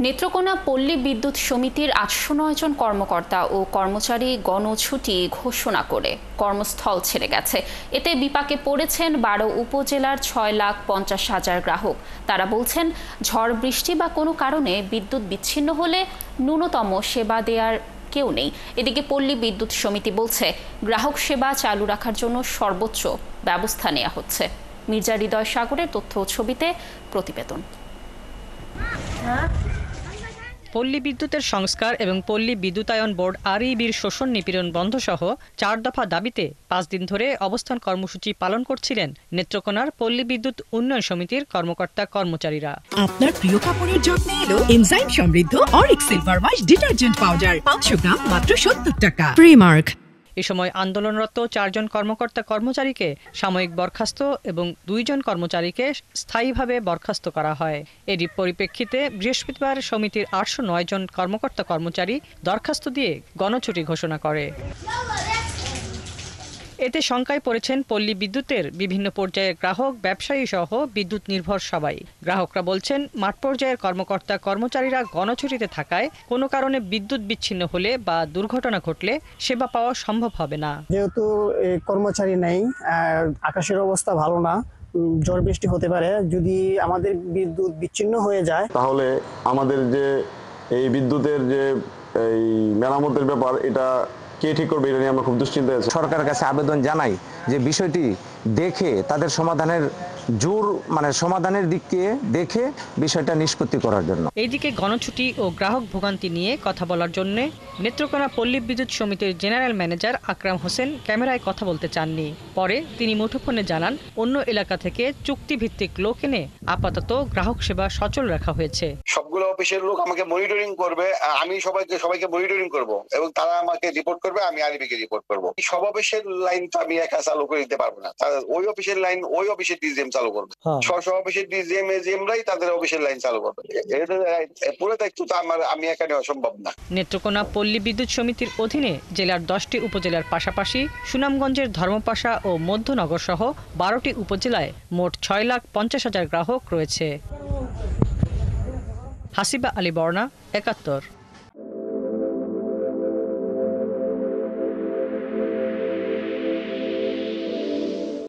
নেত্রকোনা পল্লী বিদ্যুৎ সমিতির ৮০৯ জন কর্মকর্তা ও কর্মচারী গণছুটি ঘোষণা করে কর্মস্থল ছেড়ে গেছে। এতে বিপাকে পড়েছেন ১২ উপজেলার ৬,৫০,০০০ গ্রাহক। তারা বলছেন, ঝড় বৃষ্টি বা কোনো কারণে বিদ্যুৎ বিচ্ছিন্ন হলে ন্যূনতম সেবা দেওয়ার কেউ নেই। এদিকে পল্লী বিদ্যুৎ সমিতি বলছে, গ্রাহক সেবা চালু রাখার জন্য সর্বোচ্চ ব্যবস্থা নেওয়া হচ্ছে। মির্জা হৃদয় সাগরের তথ্য ও ছবিতে প্রতিবেদন। পল্লী বিদ্যুতের সংস্কার এবং পল্লী বিদ্যুতায়ন বোর্ড আরইবির শোষণ নিপীড়ন বন্ধ সহ ৪ দফা দাবিতে ৫ দিন ধরে অবস্থান কর্মসূচি পালন করছিলেন নেত্রকোনার পল্লী বিদ্যুৎ উন্নয়ন সমিতির কর্মকর্তা কর্মচারীরা। আপনার প্রিয় কাপড়ের যত্নে এলো এনজাইম সমৃদ্ধ Arik silver wash detergent powder ৫০০ গ্রাম মাত্র ৭০ টাকা। প্রিমার্ক। এ সময় আন্দোলনরত ৪ জন কর্মকর্তা কর্মচারীকে সাময়িক বরখাস্ত এবং ২ জন কর্মচারীকে স্থায়ীভাবে বরখাস্ত করা হয়। এরই পরিপ্রেক্ষিতে বৃহস্পতিবার সমিতির ৮০৯ জন কর্মকর্তা কর্মচারী দরখাস্ত দিয়ে গণছুটি ঘোষণা করে। এতে শঙ্কায় পড়েছেন পল্লী বিদ্যুতের বিভিন্ন পর্যায়ের গ্রাহক, ব্যবসায়ী সহ বিদ্যুৎ নির্ভর সবাই। গ্রাহকরা বলছেন, মাঠ পর্যায়ের কর্মকর্তা কর্মচারীরা গণছুটিতে থাকায় কোনো কারণে বিদ্যুৎ বিচ্ছিন্ন হলে বা দুর্ঘটনা ঘটলে সেবা পাওয়া সম্ভব হবে না। যেহেতু কর্মচারী নেই, আকাশের অবস্থা ভালো না, ঝড় বৃষ্টি হতে পারে, যদি আমাদের বিদ্যুৎ বিচ্ছিন্ন হয়ে যায় তাহলে আমাদের যে এই বিদ্যুতের যে এই মেরামতের ব্যাপার, এটা কে ঠিক করবে, এটা নিয়ে আমরা খুব দুশ্চিন্তায় আছি। সরকারের কাছে আবেদন জানাই যে বিষয়টি দেখে তাদের সমাধানের দিককে দেখে বিষয়টা নিষ্পত্তি করার জন্য। এইদিকে গণছুটি ও গ্রাহক ভোগান্তি নিয়ে কথা বলার জন্য নেত্রকোনা পল্লী বিদ্যুৎ সমিতির জেনারেল ম্যানেজার আকরাম হোসেন ক্যামেরায় কথা বলতে চাননি। পরে তিনি মুঠোফোনে জানান, অন্য এলাকা থেকে চুক্তিভিত্তিক লোক এনে আপাতত গ্রাহক সেবা সচল রাখা হয়েছে। সবগুলো অফিসের লোক আমাকে মনিটরিং করবে, আমি সবাইকে মনিটরিং করব এবং তারা আমাকে রিপোর্ট করবে, আমি আরবিকে রিপোর্ট করব। সব অফিসের লাইন তো আমি একা চালু করে দিতে পারবো না, ওই অফিসের লাইন ওই অফিসের ডিজিএম চালু করবে, স্ব অফিসের ডিজিএম এজিএমরাই তাদের অফিসের লাইন চালু করবে। পুরো দায়িত্ব তো আমি একা নেওয়া সম্ভব না। নেত্রকোনা পল্লী বিদ্যুৎ সমিতির অধীনে জেলার ১০টি উপজেলার পাশাপাশি সুনামগঞ্জের ধর্মপাশা ও মধ্যনগর সহ ১২টি উপজেলায় মোট ৬,৫০,০০০ গ্রাহক রয়েছে। হাসিবা আলী বর্ণা, ৭১।